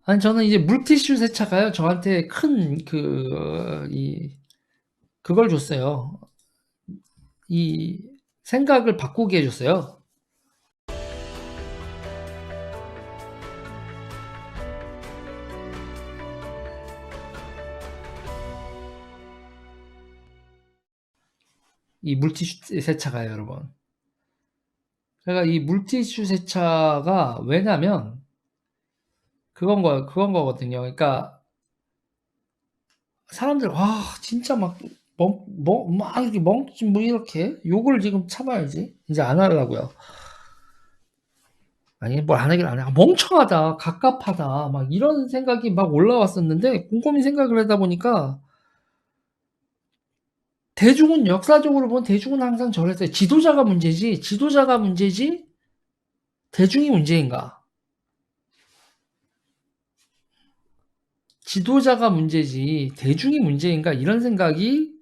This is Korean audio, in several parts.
아니 저는 이제 물티슈 세차가요. 저한테 큰 그걸 줬어요. 이 생각을 바꾸게 해줬어요. 이 물티슈 세차가요, 여러분. 제가 이 물티슈 세차가 왜냐면 그건 거거든요. 그러니까 사람들 와 진짜 막 이렇게 뭐 이렇게 욕을 지금 참아야지. 이제 안 하려고요. 아니 뭘 안 하긴 안 해. '아 멍청하다. 갑갑하다.' 막 이런 생각이 막 올라왔었는데 곰곰이 생각을 하다 보니까 대중은 역사적으로 보면 대중은 항상 저랬어요. 지도자가 문제지 대중이 문제인가? 지도자가 문제지 대중이 문제인가? 이런 생각이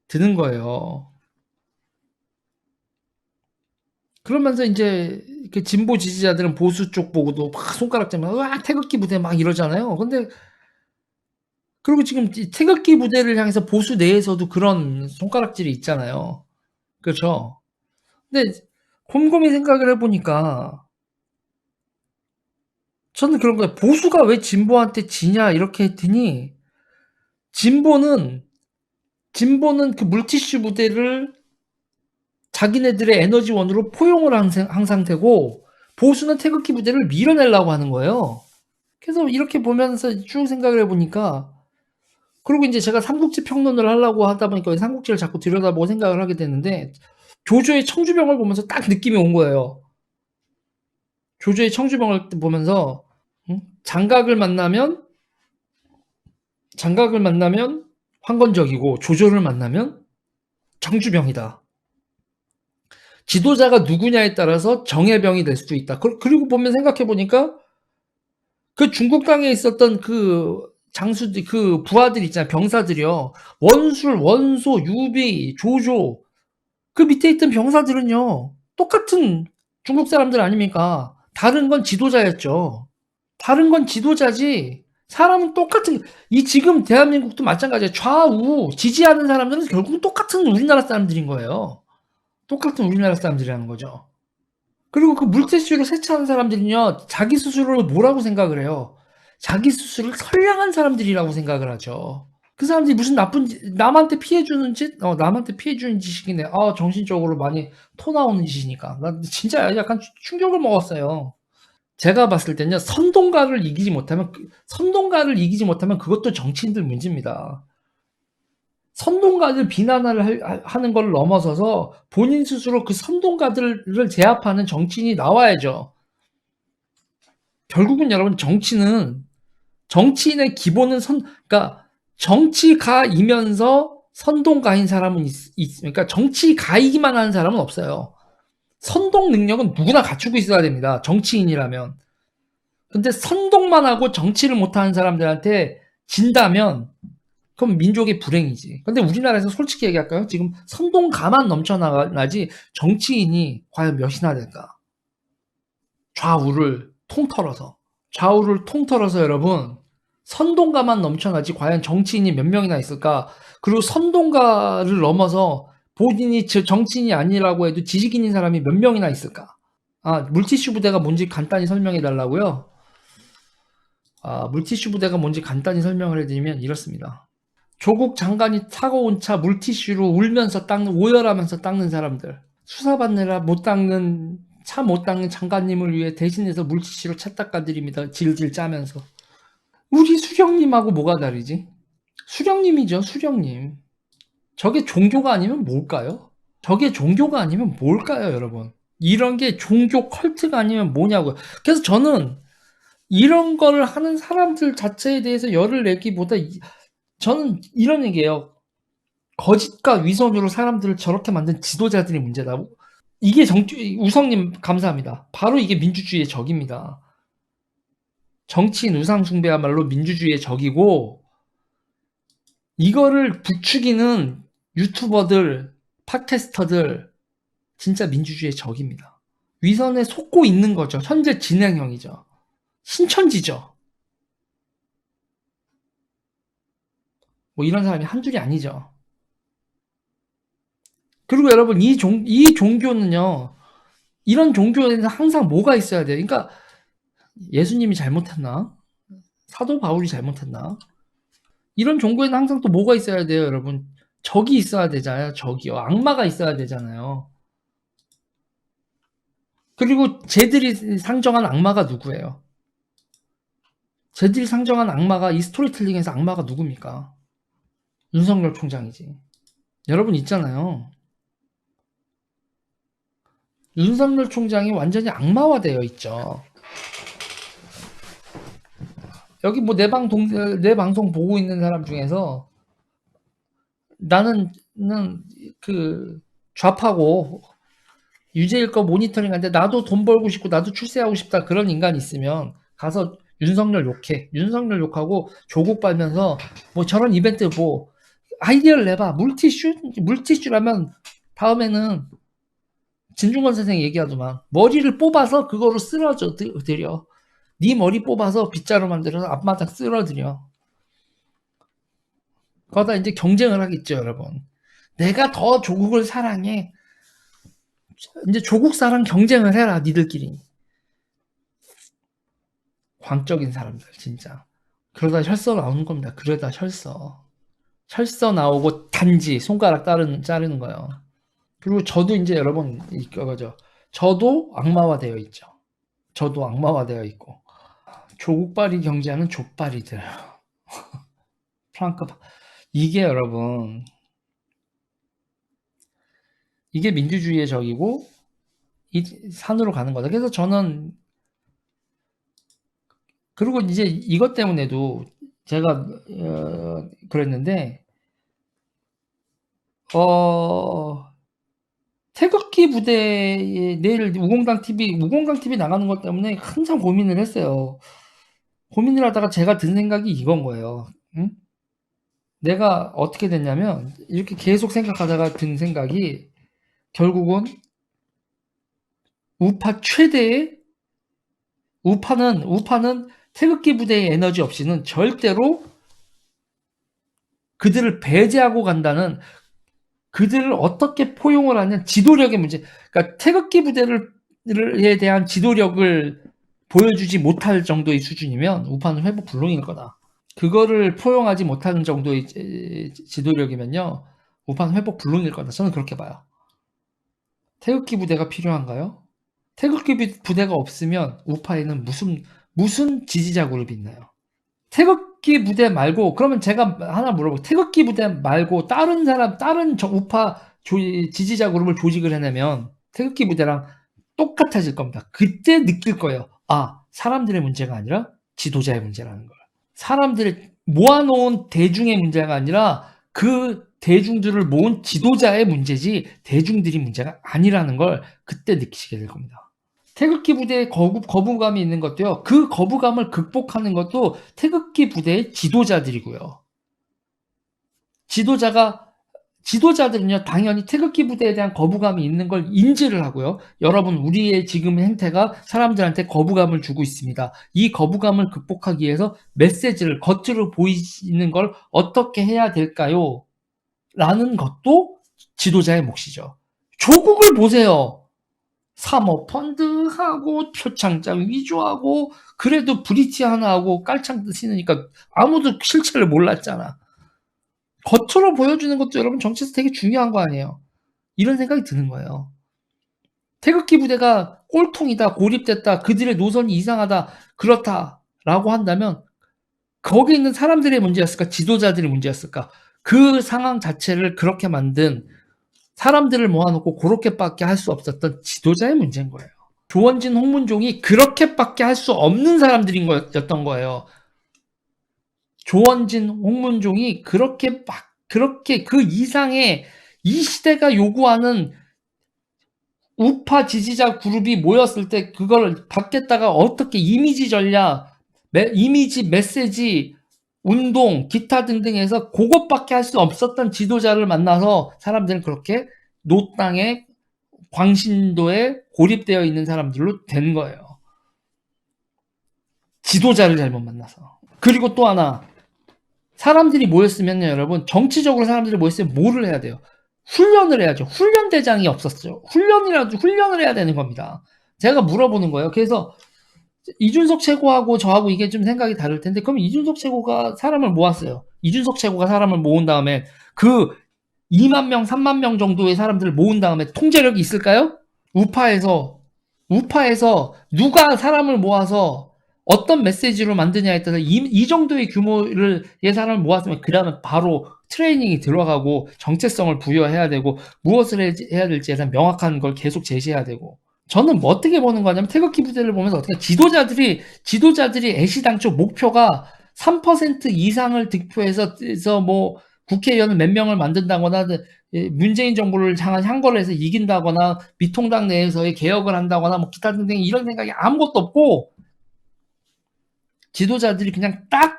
드는 거예요. 그러면서 인제 그 진보 지지자들은 보수 쪽 보고도 막 손가락질만 "으아 태극기 부대." 막 이러잖아요. 근데 그리고 지금 이 태극기 부대를 향해서 보수 내에서도 그런 손가락질이 있잖아요. 그렇죠? 근데 곰곰이 생각을 해 보니까 저는 그런 거예요. '보수가 왜 진보한테 지냐.' 이렇게 했더니 진보는 그 물티슈 부대를 자기네들의 에너지원으로 포용을 한 상태고 보수는 태극기 부대를 밀어내려고 하는 거예요. 그래서 이렇게 보면서 쭉 생각을 해 보니까 그리고 인제 제가 삼국지 평론을 하려고 하다 보니까 삼국지를 자꾸 들여다보고 생각을 하게 되는데 조조의 청주병을 보면서 딱 느낌이 온 거예요. 조조의 청주병을 보면서 장각을 만나면 황건적이고 조조를 만나면 청주병이다. 지도자가 누구냐에 따라서 정예병이 될 수도 있다. 그리고 보면 생각해 보니까 그 중국 땅에 있었던 그 장수들, 그 부하들 있잖아요. 병사들이요. 원술, 원소, 유비, 조조. 그 밑에 있던 병사들은요. 똑같은 중국 사람들 아닙니까? 다른 건 지도자였죠. 다른 건 지도자지. 사람은 똑같은, 이 지금 대한민국도 마찬가지예요. 좌우 지지하는 사람들은 결국은 똑같은 우리나라 사람들인 거예요. 똑같은 우리나라 사람들이라는 거죠. 그리고 그 물티슈로 세차하는 사람들은요, 자기 스스로를 뭐라고 생각을 해요? 자기 스스로를 선량한 사람들이라고 생각을 하죠. 그 사람들이 무슨 남한테 피해주는 남한테 피해주는 짓이긴 해. 정신적으로 많이 토 나오는 짓이니까. 나 진짜 약간 충격을 먹었어요. 제가 봤을 때는요, 선동가를 이기지 못하면 그것도 정치인들 문제입니다. 선동가들 비난을 하는 걸 넘어서서 본인 스스로 그 선동가들을 제압하는 정치인이 나와야죠. 결국은 여러분 정치인의 기본은 그러니까 정치가이면서 선동가인 사람은 그러니까 정치가이기만 하는 사람은 없어요. 선동 능력은 누구나 갖추고 있어야 됩니다. 정치인이라면. 근데 선동만 하고 정치를 못하는 사람들한테 진다면 그럼 민족의 불행이지. 근데 우리나라에서 솔직히 얘기할까요? 지금 선동가만 넘쳐나지 정치인이 과연 몇이나 될까? 좌우를 통틀어서. 여러분, 선동가만 넘쳐나지 과연 정치인이 몇 명이나 있을까? 그리고 선동가를 넘어서 본인이 정치인이 아니라고 해도 지식인인 사람이 몇 명이나 있을까? 물티슈 부대가 뭔지 간단히 설명해 달라고요? 물티슈 부대가 뭔지 간단히 설명을 해드리면 이렇습니다. 조국 장관이 타고 온 차 물티슈로 울면서 오열하면서 닦는 사람들. 수사받느라 차 못 닦는 장관님을 위해 대신해서 물티슈로 차 닦아드립니다. 질질 짜면서. 우리 수령님하고 뭐가 다르지? 수령님이죠, 수령님. 저게 종교가 아니면 뭘까요? 여러분? 이런 게 종교 컬트가 아니면 뭐냐고요. 그래서 저는 이런 거를 하는 사람들 자체에 대해서 열을 내기보다 저는 이런 얘기예요. 거짓과 위선으로 사람들을 저렇게 만든 지도자들이 문제다. 이게 우성님 감사합니다. 바로 이게 민주주의의 적입니다. 정치인 우상숭배야말로 민주주의의 적이고 이거를 부추기는 유튜버들, 팟캐스터들 진짜 민주주의의 적입니다. 위선에 속고 있는 거죠. 현재 진행형이죠. 신천지죠. 뭐 이런 사람이 한둘이 아니죠. 그리고 여러분 이 종교는요. 이런 종교에는 항상 뭐가 있어야 돼요? 그러니까 예수님이 잘못했나? 사도 바울이 잘못했나? 이런 종교에는 항상 또 뭐가 있어야 돼요, 여러분? 적이 있어야 되잖아요. 적이요. 악마가 있어야 되잖아요. 그리고 쟤들이 상정한 악마가 누구예요? 쟤들이 상정한 악마가 이 스토리텔링에서 악마가 누굽니까? 윤석열 총장이지. 여러분 있잖아요. 윤석열 총장이 완전히 악마화되어 있죠. 여기 뭐 내 방송 보고 있는 사람 중에서 나는 그 좌파고 유재일 거 모니터링 하는데 나도 돈 벌고 싶고 나도 출세하고 싶다 그런 인간이 있으면 가서 윤석열 욕해. 윤석열 욕하고 조국 빨면서 뭐 저런 이벤트 뭐 아이디어를 내봐. 물티슈라면 다음에는 진중권 선생 얘기하더만 머리를 뽑아서 그거로 쓸어줘 드려. 네 머리 뽑아서 빗자루 만들어서 앞마당 쓸어드려. 거기다 이제 경쟁을 하겠죠, 여러분. 내가 더 조국을 사랑해. 이제 조국 사랑 경쟁을 해라, 니들끼리. 광적인 사람들, 진짜. 그러다 혈서 나오는 겁니다. 그러다 혈서. 혈서 나오고 단지 손가락 자르는 거예요. 그리고 저도 이제 여러분 이거죠. 저도 악마화되어 있죠. 저도 악마화되어 있고 조국발이 경제하는 족발이들. 프랑크 이게 여러분 이게 민주주의의 적이고 이 산으로 가는 거다. 그래서 저는 그리고 이제 이것 때문에도 제가 그랬는데 태극기 부대에 내일 우공당 TV 나가는 것 때문에 항상 고민을 했어요. 고민을 하다가 제가 든 생각이 이건 거예요. 응? 내가 어떻게 됐냐면 이렇게 계속 생각하다가 든 생각이 결국은 우파 최대의 우파는 태극기 부대의 에너지 없이는 절대로 그들을 배제하고 간다는 그들을 어떻게 포용을 하는 지도력의 문제. 그러니까 태극기 부대에 대한 지도력을 보여주지 못할 정도의 수준이면 우파는 회복 불능일 거다. 그거를 포용하지 못하는 정도의 지도력이면요. 우파는 회복 불능일 거다. 저는 그렇게 봐요. 태극기 부대가 필요한가요? 태극기 부대가 없으면 우파에는 무슨 지지자 그룹이 있나요? 태극기 부대 말고 그러면 제가 하나 물어볼게요. 태극기 부대 말고 다른 우파 지지자 그룹을 조직을 해내면 태극기 부대랑 똑같아질 겁니다. 그때 느낄 거예요. 아, 사람들의 문제가 아니라 지도자의 문제라는 걸. 사람들을 모아놓은 대중의 문제가 아니라 그 대중들을 모은 지도자의 문제지 대중들이 문제가 아니라는 걸 그때 느끼시게 될 겁니다. 태극기 부대에 거부감이 있는 것도요. 그 거부감을 극복하는 것도 태극기 부대의 지도자들이고요. 지도자들은요, 당연히 태극기 부대에 대한 거부감이 있는 걸 인지를 하고요. 여러분, 우리의 지금 행태가 사람들한테 거부감을 주고 있습니다. 이 거부감을 극복하기 위해서 메시지를 겉으로 보이는 걸 어떻게 해야 될까요? 라는 것도 지도자의 몫이죠. 조국을 보세요. 사모펀드하고 표창장 위조하고 그래도 브릿지 하나 하고 깔창 신으니까 아무도 실체를 몰랐잖아. 겉으로 보여주는 것도 여러분 정치에서 되게 중요한 거 아니에요. 이런 생각이 드는 거예요. 태극기 부대가 꼴통이다, 고립됐다, 그들의 노선이 이상하다, 그렇다라고 한다면 거기 있는 사람들의 문제였을까, 지도자들의 문제였을까? 그 상황 자체를 그렇게 만든 사람들을 모아놓고 그렇게밖에 할 수 없었던 지도자의 문제인 거예요. 조원진, 홍문종이 그렇게밖에 할 수 없는 사람들이었던 거예요. 조원진, 홍문종이 그렇게 그 이상의 이 시대가 요구하는 우파 지지자 그룹이 모였을 때 그걸 받겠다가 어떻게 이미지 전략, 이미지 메시지, 운동, 기타 등등해서 그것밖에 할 수 없었던 지도자를 만나서 사람들은 그렇게 노땅에 광신도에 고립되어 있는 사람들로 된 거예요. 지도자를 잘못 만나서. 그리고 또 하나 사람들이 모였으면요, 여러분, 정치적으로 사람들이 모였으면 뭐를 해야 돼요? 훈련을 해야죠. 훈련대장이 없었죠. 훈련을 해야 되는 겁니다. 제가 물어보는 거예요. 그래서 이준석 최고하고 저하고 이게 좀 생각이 다를 텐데, 그럼 이준석 최고가 사람을 모았어요. 이준석 최고가 사람을 모은 다음에 그 2만 명, 3만 명 정도의 사람들을 모은 다음에 통제력이 있을까요? 우파에서 누가 사람을 모아서 어떤 메시지로 만드냐에 따라서 이 정도의 규모를 사람을 모았으면 그 다음에 바로 트레이닝이 들어가고 정체성을 부여해야 되고 무엇을 해야 될지에 대한 명확한 걸 계속 제시해야 되고, 저는 뭐 어떻게 보는 거냐면 태극기 부대를 보면서 어떻게 지도자들이 애시당초 목표가 3% 이상을 득표해서 뭐 국회의원을 몇 명을 만든다거나 문재인 정부를 향한 거를 해서 이긴다거나 미통당 내에서의 개혁을 한다거나 뭐 기타 등등 이런 생각이 아무것도 없고, 지도자들이 그냥 딱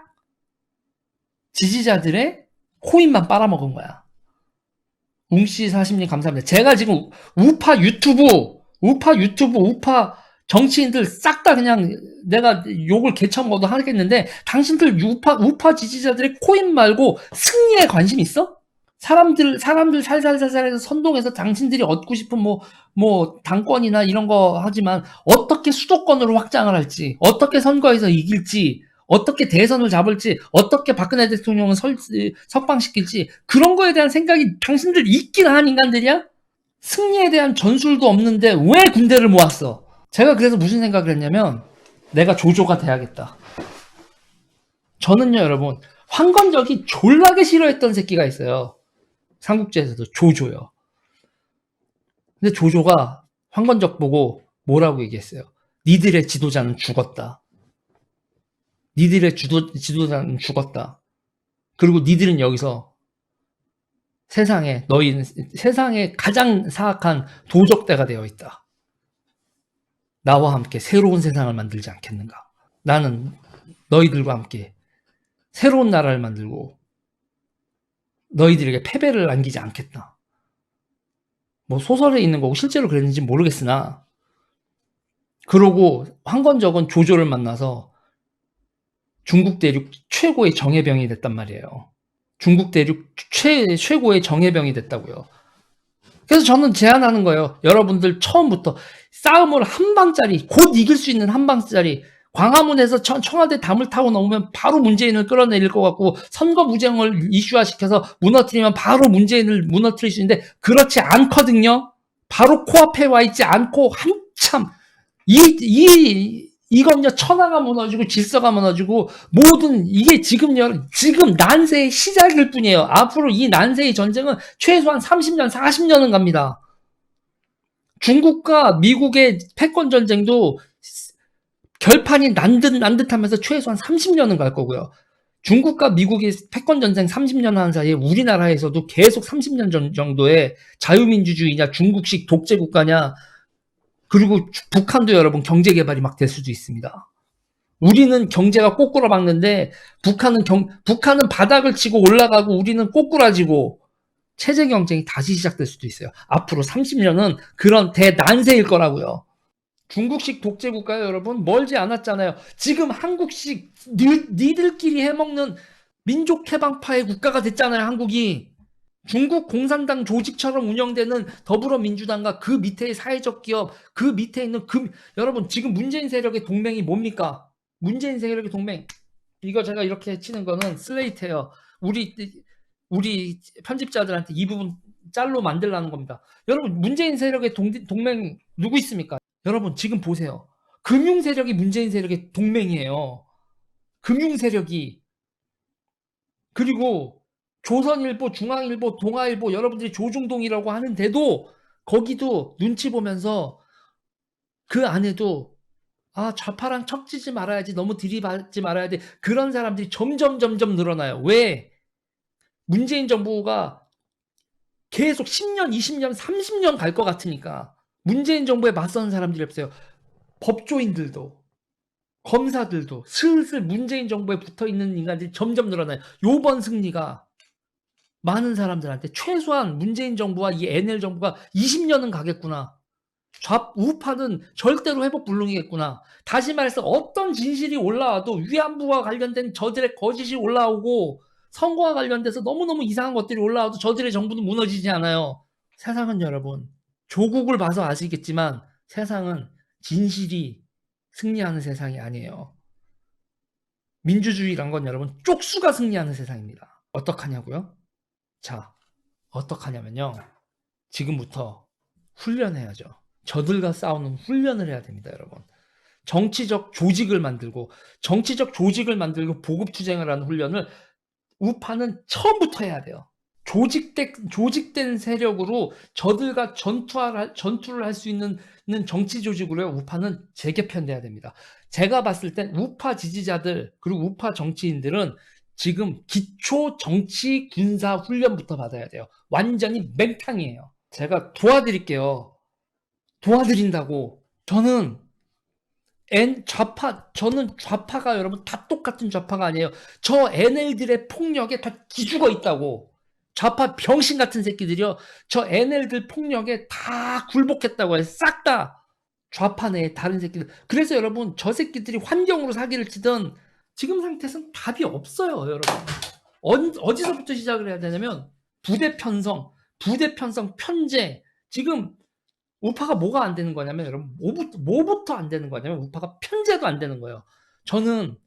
지지자들의 코인만 빨아먹은 거야. 웅씨 40님 감사합니다. 제가 지금 우파 정치인들 싹 다 그냥 내가 욕을 개처먹어도 하겠는데, 당신들 우파 지지자들의 코인 말고 승리에 관심 있어? 사람들 살살살살해서 선동해서 당신들이 얻고 싶은 뭐 당권이나 이런 거 하지만 어떻게 수도권으로 확장을 할지, 어떻게 선거에서 이길지, 어떻게 대선을 잡을지, 어떻게 박근혜 대통령을 석방시킬지, 그런 거에 대한 생각이 당신들 있긴 한 인간들이야? 승리에 대한 전술도 없는데 왜 군대를 모았어? 제가 그래서 무슨 생각을 했냐면, 내가 조조가 돼야겠다. 저는요, 여러분, 황건적이 졸라게 싫어했던 새끼가 있어요. 삼국지에서도 조조요. 근데 조조가 황건적 보고 뭐라고 얘기했어요? 니들의 지도자는 죽었다. 니들의 지도자는 죽었다. 그리고 니들은 여기서 너희는 세상에 가장 사악한 도적대가 되어 있다. 나와 함께 새로운 세상을 만들지 않겠는가? 나는 너희들과 함께 새로운 나라를 만들고 너희들에게 패배를 안기지 않겠다. 뭐 소설에 있는 거고 실제로 그랬는지 모르겠으나, 그러고 황건적은 조조를 만나서 중국 대륙 최고의 정예병이 됐단 말이에요. 중국 대륙 최고의 정예병이 됐다고요. 그래서 저는 제안하는 거예요. 여러분들 처음부터 싸움을 한 방짜리, 곧 이길 수 있는 한 방짜리, 광화문에서 청와대 담을 타고 넘으면 바로 문재인을 끌어내릴 것 같고, 선거 무쟁을 이슈화시켜서 무너뜨리면 바로 문재인을 무너뜨릴 수 있는데 그렇지 않거든요. 바로 코앞에 와 있지 않고 한참 이건요, 천하가 무너지고 질서가 무너지고 모든 이게 지금 난세의 시작일 뿐이에요. 앞으로 이 난세의 전쟁은 최소한 30년, 40년은 갑니다. 중국과 미국의 패권 전쟁도 결판이 난 듯 하면서 최소한 30년은 갈 거고요. 중국과 미국이 패권 전쟁 30년 하는 사이에 우리나라에서도 계속 30년 정도의 자유민주주의냐 중국식 독재 국가냐, 그리고 북한도 여러분 경제 개발이 막 될 수도 있습니다. 우리는 경제가 꼬꾸라 박는데 북한은 바닥을 치고 올라가고 우리는 꼬꾸라지고 체제 경쟁이 다시 시작될 수도 있어요. 앞으로 30년은 그런 대난세일 거라고요. 중국식 독재 국가요, 여러분, 멀지 않았잖아요. 지금 한국식 니들끼리 해먹는 민족해방파의 국가가 됐잖아요, 한국이. 중국 공산당 조직처럼 운영되는 더불어민주당과 그 밑에의 사회적 기업, 그 밑에 있는 여러분, 지금 문재인 세력의 동맹이 뭡니까? 문재인 세력의 동맹, 이거 제가 이렇게 치는 거는 슬레이트예요. 우리 편집자들한테 이 부분 짤로 만들라는 겁니다. 여러분, 문재인 세력의 동맹 누구 있습니까? 여러분 지금 보세요. 금융 세력이 문재인 세력의 동맹이에요. 금융 세력이. 그리고 조선일보, 중앙일보, 동아일보, 여러분들이 조중동이라고 하는데도 거기도 눈치 보면서 그 안에도 좌파랑 척지지 말아야지, 너무 들이받지 말아야 돼, 그런 사람들이 점점 늘어나요. 왜? 문재인 정부가 계속 10년, 20년, 30년 갈 것 같으니까 문재인 정부에 맞서는 사람들이 없어요. 법조인들도 검사들도 슬슬 문재인 정부에 붙어있는 인간들이 점점 늘어나요. 요번 승리가 많은 사람들한테 최소한 문재인 정부와 이 NL 정부가 20년은 가겠구나, 우파는 절대로 회복 불능이겠구나, 다시 말해서 어떤 진실이 올라와도 위안부와 관련된 저들의 거짓이 올라오고 선거와 관련돼서 너무너무 이상한 것들이 올라와도 저들의 정부는 무너지지 않아요. 세상은 여러분, 조국을 봐서 아시겠지만 세상은 진실이 승리하는 세상이 아니에요. 민주주의란 건 여러분 쪽수가 승리하는 세상입니다. 어떡하냐고요? 자, 어떡하냐면요. 지금부터 훈련해야죠. 저들과 싸우는 훈련을 해야 됩니다, 여러분. 정치적 조직을 만들고 보급투쟁을 하는 훈련을 우파는 처음부터 해야 돼요. 조직된 세력으로 저들과 전투를 할 수 있는 정치 조직으로요, 우파는 재개편돼야 됩니다. 제가 봤을 땐 우파 지지자들, 그리고 우파 정치인들은 지금 기초 정치 군사 훈련부터 받아야 돼요. 완전히 맹탕이에요. 제가 도와드릴게요. 도와드린다고. 저는 좌파가 여러분 다 똑같은 좌파가 아니에요. 저 NL들의 폭력에 다 기죽어 있다고. 좌파 병신 같은 새끼들이요. 저 NL들 폭력에 다 굴복했다고 해요. 싹 다. 좌파 내 다른 새끼들. 그래서 여러분 저 새끼들이 환경으로 사기를 치던 지금 상태에서는 답이 없어요, 여러분. 어디서부터 시작을 해야 되냐면 부대 편성, 편제. 지금 우파가 뭐가 안 되는 거냐면 여러분 뭐부터 안 되는 거냐면 우파가 편제도 안 되는 거예요. 저는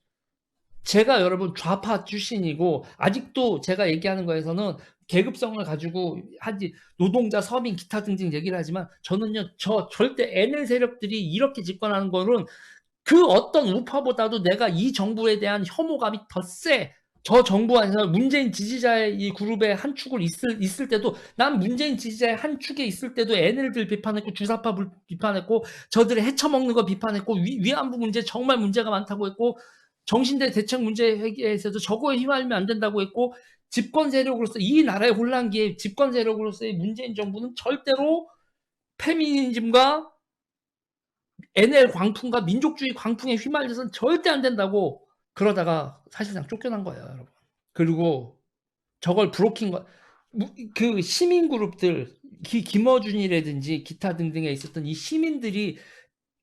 제가 여러분 좌파 출신이고 아직도 제가 얘기하는 거에서는 계급성을 가지고 하지 노동자, 서민, 기타 등등 얘기를 하지만 저는요 저 절대 NL 세력들이 이렇게 집권하는 거는 그 어떤 우파보다도 내가 이 정부에 대한 혐오감이 더 세. 저 정부 안에서 문재인 지지자의 이 그룹의 한 축을 있을 때도 난 문재인 지지자의 한 축에 있을 때도 NL들 비판했고 주사파 비판했고 저들의 헤쳐먹는 거 비판했고 위안부 문제 정말 문제가 많다고 했고 정신대 대책 문제 회계에서도 저거에 휘말리면 안 된다고 했고 집권 세력으로서 이 나라의 혼란기에 집권 세력으로서의 문재인 정부는 절대로 페미니즘과 NL 광풍과 민족주의 광풍에 휘말려서는 절대 안 된다고 그러다가 사실상 쫓겨난 거예요, 여러분. 그리고 저걸 그 시민 그룹들, 김어준이라든지 기타 등등에 있었던 이 시민들이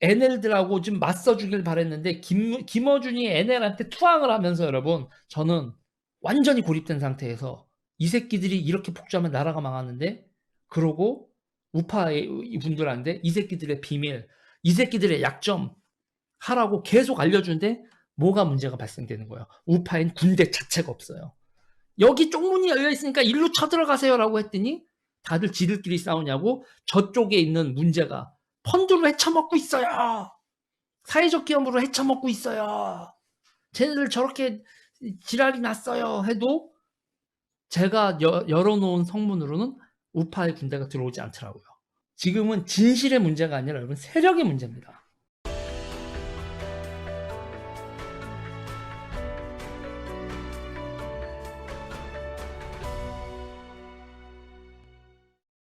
NL들하고 좀 맞서주길 바랬는데 김어준이 NL한테 투항을 하면서 여러분 저는 완전히 고립된 상태에서 이 새끼들이 이렇게 폭주하면 나라가 망하는데 그러고 우파의 분들한테 이 새끼들의 비밀, 이 새끼들의 약점 하라고 계속 알려주는데 뭐가 문제가 발생되는 거예요. 우파엔 군대 자체가 없어요. 여기 쪽문이 열려있으니까 일로 쳐들어가세요라고 했더니 다들 지들끼리 싸우냐고 저쪽에 있는 문제가 펀드로 헤쳐먹고 있어요. 사회적 기업으로 헤쳐먹고 있어요. 쟤네들 저렇게 지랄이 났어요 해도 제가 열어놓은 성문으로는 우파의 군대가 들어오지 않더라고요. 지금은 진실의 문제가 아니라 여러분 세력의 문제입니다.